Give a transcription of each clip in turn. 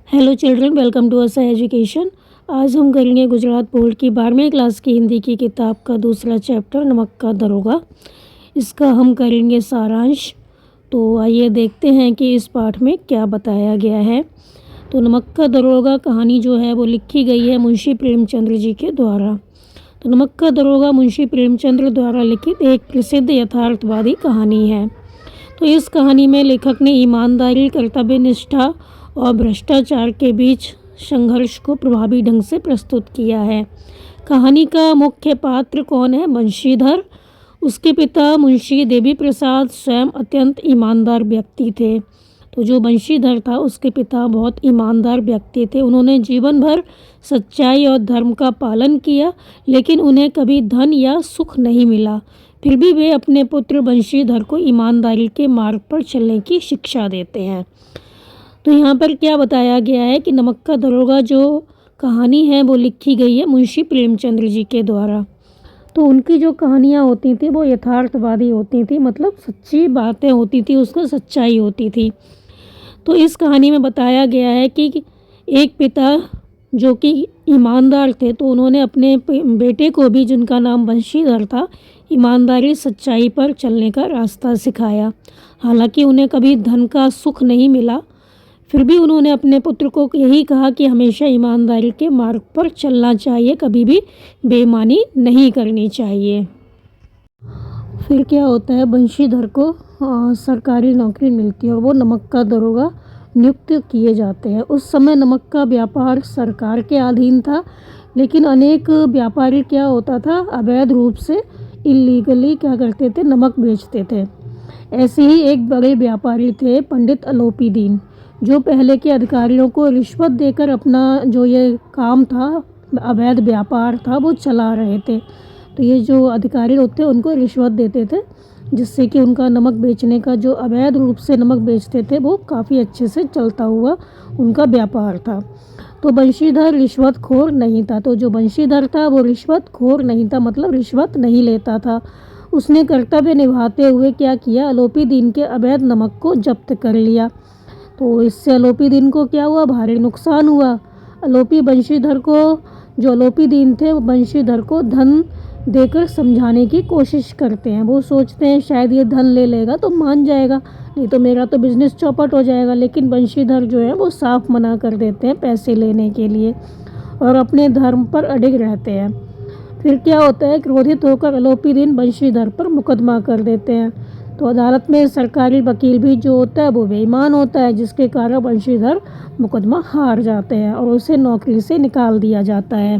Hello children, welcome to असा education. आज हम करेंगे गुजरात बोर्ड की 12वीं क्लास की हिंदी की किताब का दूसरा चैप्टर नमक का दरोगा। इसका हम करेंगे सारांश। तो आइए देखते हैं कि इस पाठ में क्या बताया गया है। तो नमक का दरोगा कहानी जो है वो लिखी गई है मुंशी प्रेमचंद्र जी के द्वारा। तो नमक का दरोगा मुंशी प्रेमचंद्र द्वारा लिखित एक प्रसिद्ध यथार्थवादी कहानी है। तो इस कहानी में लेखक ने ईमानदारी, कर्तव्य निष्ठा और भ्रष्टाचार के बीच संघर्ष को प्रभावी ढंग से प्रस्तुत किया है। कहानी का मुख्य पात्र कौन है? बंशीधर। उसके पिता मुंशी देवी प्रसाद स्वयं अत्यंत ईमानदार व्यक्ति थे। तो जो बंशीधर था उसके पिता बहुत ईमानदार व्यक्ति थे। उन्होंने जीवन भर सच्चाई और धर्म का पालन किया, लेकिन उन्हें कभी धन या सुख नहीं मिला। फिर भी वे अपने पुत्र बंशीधर को ईमानदारी के मार्ग पर चलने की शिक्षा देते हैं। तो यहाँ पर क्या बताया गया है कि नमक का दरोगा जो कहानी है वो लिखी गई है मुंशी प्रेमचंद्र जी के द्वारा। तो उनकी जो कहानियाँ होती थी वो यथार्थवादी होती थी, मतलब सच्ची बातें होती थी, उसका सच्चाई होती थी। तो इस कहानी में बताया गया है कि एक पिता जो कि ईमानदार थे, तो उन्होंने अपने बेटे को भी, जिनका नाम बंशीधर था, ईमानदारी सच्चाई पर चलने का रास्ता सिखाया। हालांकि उन्हें कभी धन का सुख नहीं मिला, फिर भी उन्होंने अपने पुत्र को यही कहा कि हमेशा ईमानदारी के मार्ग पर चलना चाहिए, कभी भी बेईमानी नहीं करनी चाहिए। फिर क्या होता है, बंशीधर को सरकारी नौकरी मिलती है और वो नमक का दरोगा नियुक्त किए जाते हैं। उस समय नमक का व्यापार सरकार के अधीन था, लेकिन अनेक व्यापारी क्या होता था, अवैध रूप से इलीगली क्या करते थे, नमक बेचते थे। ऐसे ही एक बड़े व्यापारी थे पंडित अलोपी दीन, जो पहले के अधिकारियों को रिश्वत देकर अपना जो ये काम था, अवैध व्यापार था, वो चला रहे थे। तो ये जो अधिकारी होते हैं उनको रिश्वत देते थे, जिससे कि उनका नमक बेचने का, जो अवैध रूप से नमक बेचते थे, वो काफ़ी अच्छे से चलता हुआ उनका व्यापार था। तो बंशीधर रिश्वतखोर नहीं था। तो जो बंशीधर था वो रिश्वतखोर नहीं था, मतलब रिश्वत नहीं लेता था। उसने कर्तव्य निभाते हुए क्या किया, अलोपी दीन के अवैध नमक को जब्त कर लिया। तो इससे अलोपी दीन को क्या हुआ, भारी नुकसान हुआ। अलोपी बंशीधर को, जो अलोपी दीन थे, वो बंशीधर को धन देकर समझाने की कोशिश करते हैं। वो सोचते हैं शायद ये धन ले लेगा तो मान जाएगा, नहीं तो मेरा तो बिजनेस चौपट हो जाएगा। लेकिन बंशीधर जो है वो साफ मना कर देते हैं पैसे लेने के लिए और अपने धर्म पर अडिग रहते हैं। फिर क्या होता है, क्रोधित होकर अलोपी दीन बंशीधर पर मुकदमा कर देते हैं। तो अदालत में सरकारी वकील भी जो होता है वो बेईमान होता है, जिसके कारण बंशीधर मुकदमा हार जाते हैं और उसे नौकरी से निकाल दिया जाता है।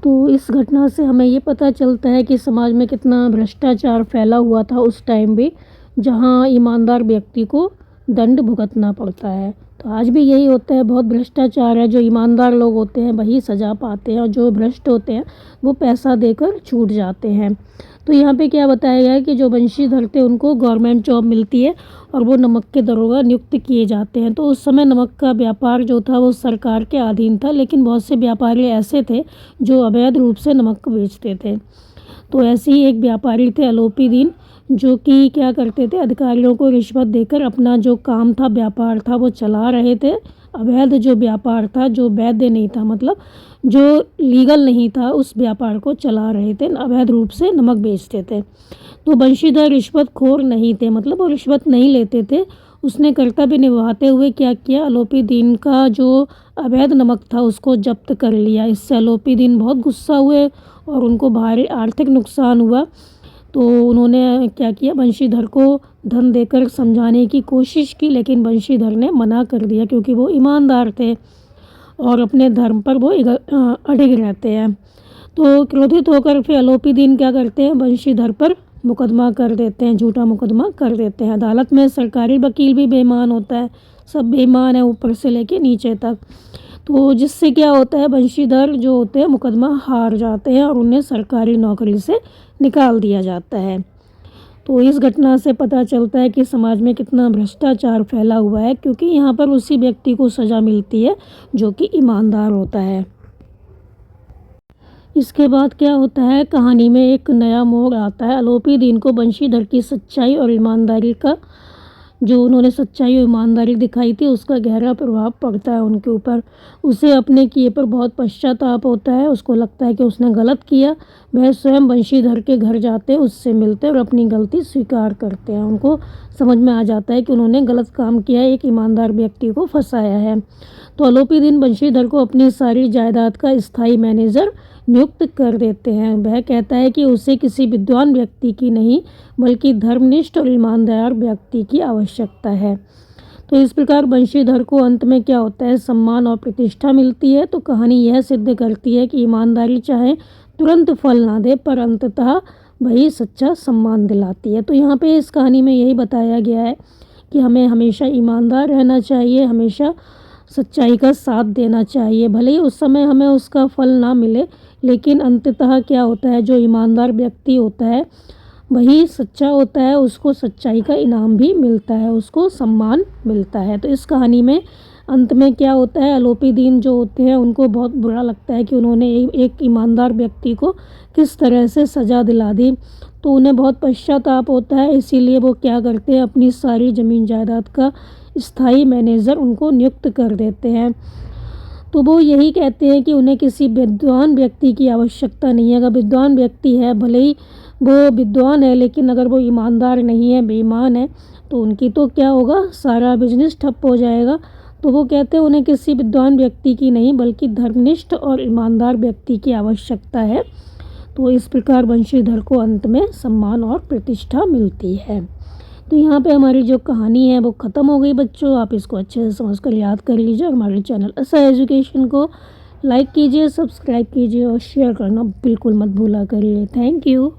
तो इस घटना से हमें ये पता चलता है कि समाज में कितना भ्रष्टाचार फैला हुआ था उस टाइम भी, जहाँ ईमानदार व्यक्ति को दंड भुगतना पड़ता है। तो आज भी यही होता है, बहुत भ्रष्टाचार है। जो ईमानदार लोग होते हैं वही सज़ा पाते हैं और जो भ्रष्ट होते हैं वो पैसा देकर छूट जाते हैं। तो यहाँ पे क्या बताया गया है कि जो बंशीधर थे उनको गवर्नमेंट जॉब मिलती है और वो नमक के दरोगा नियुक्त किए जाते हैं। तो उस समय नमक का व्यापार जो था वो सरकार के अधीन था, लेकिन बहुत से व्यापारी ऐसे थे जो अवैध रूप से नमक बेचते थे। तो ऐसे ही एक व्यापारी थे अलोपी दीन, जो कि क्या करते थे, अधिकारियों को रिश्वत देकर अपना जो काम था, व्यापार था, वो चला रहे थे। अवैध जो व्यापार था, जो वैध नहीं था, मतलब जो लीगल नहीं था, उस व्यापार को चला रहे थे, अवैध रूप से नमक बेचते थे। तो बंशीधर रिश्वतखोर नहीं थे, मतलब वो रिश्वत नहीं लेते थे। उसने कर्तव्य निभाते हुए क्या किया, अलोपी दीन का जो अवैध नमक था उसको जब्त कर लिया। इससे अलोपी दीन बहुत गुस्सा हुए और उनको भारी आर्थिक नुकसान हुआ। तो उन्होंने क्या किया, बंशीधर को धन देकर समझाने की कोशिश की, लेकिन बंशीधर ने मना कर दिया, क्योंकि वो ईमानदार थे और अपने धर्म पर वो अडिग रहते हैं। तो क्रोधित होकर फिर अलोपी दीन क्या करते हैं, बंशीधर पर मुकदमा कर देते हैं, झूठा मुकदमा कर देते हैं। अदालत में सरकारी वकील भी बेईमान होता है, सब बेईमान है ऊपर से लेके नीचे तक। तो जिससे क्या होता है, बंशीधर जो होते हैं मुकदमा हार जाते हैं और उन्हें सरकारी नौकरी से निकाल दिया जाता है। तो इस घटना से पता चलता है कि समाज में कितना भ्रष्टाचार फैला हुआ है, क्योंकि यहाँ पर उसी व्यक्ति को सज़ा मिलती है जो कि ईमानदार होता है। इसके बाद क्या होता है, कहानी में एक नया मोड़ आता है। अलोपी दीन को बंशीधर की सच्चाई और ईमानदारी का जो उन्होंने सच्चाई और ईमानदारी दिखाई थी उसका गहरा प्रभाव पड़ता है उनके ऊपर। उसे अपने किए पर बहुत पश्चाताप होता है, उसको लगता है कि उसने गलत किया। वह स्वयं बंशीधर के घर जाते हैं, उससे मिलते हैं और अपनी गलती स्वीकार करते हैं। उनको समझ में आ जाता है कि उन्होंने गलत काम किया, एक ईमानदार व्यक्ति को फंसाया है। तो आलोपी दिन बंशीधर को अपनी सारी जायदाद का स्थायी मैनेजर नियुक्त कर देते हैं। वह कहता है कि उसे किसी विद्वान व्यक्ति की नहीं बल्कि धर्मनिष्ठ और ईमानदार व्यक्ति की आवश्यकता है। तो इस प्रकार बंशीधर को अंत में क्या होता है, सम्मान और प्रतिष्ठा मिलती है। तो कहानी यह सिद्ध करती है कि ईमानदारी चाहे तुरंत फल ना दे पर अंततः वही सच्चा सम्मान दिलाती है। तो यहाँ पे इस कहानी में यही बताया गया है कि हमें हमेशा ईमानदार रहना चाहिए, हमेशा सच्चाई का साथ देना चाहिए। भले ही उस समय हमें उसका फल ना मिले, लेकिन अंततः क्या होता है, जो ईमानदार व्यक्ति होता है वही सच्चा होता है, उसको सच्चाई का इनाम भी मिलता है, उसको सम्मान मिलता है। तो इस कहानी में अंत में क्या होता है, आलोपी दीन जो होते हैं उनको बहुत बुरा लगता है कि उन्होंने एक ईमानदार व्यक्ति को किस तरह से सज़ा दिला दी। तो उन्हें बहुत पश्चाताप होता है, इसीलिए वो क्या करते हैं, अपनी सारी ज़मीन जायदाद का स्थायी मैनेजर उनको नियुक्त कर देते हैं। तो वो यही कहते हैं कि उन्हें किसी विद्वान व्यक्ति की आवश्यकता नहीं है। अगर विद्वान व्यक्ति है, भले ही वो विद्वान है, लेकिन अगर वो ईमानदार नहीं है, बेईमान है, तो उनकी तो क्या होगा, सारा बिजनेस ठप हो जाएगा। तो वो कहते हैं उन्हें किसी विद्वान व्यक्ति की नहीं बल्कि धर्मनिष्ठ और ईमानदार व्यक्ति की आवश्यकता है। तो इस प्रकार बंशीधर को अंत में सम्मान और प्रतिष्ठा मिलती है। तो यहाँ पे हमारी जो कहानी है वो ख़त्म हो गई बच्चों। आप इसको अच्छे से समझकर याद कर लीजिए। हमारे चैनल ऐसा एजुकेशन को लाइक कीजिए, सब्सक्राइब कीजिए और शेयर करना बिल्कुल मत भूला करिए। Thank you.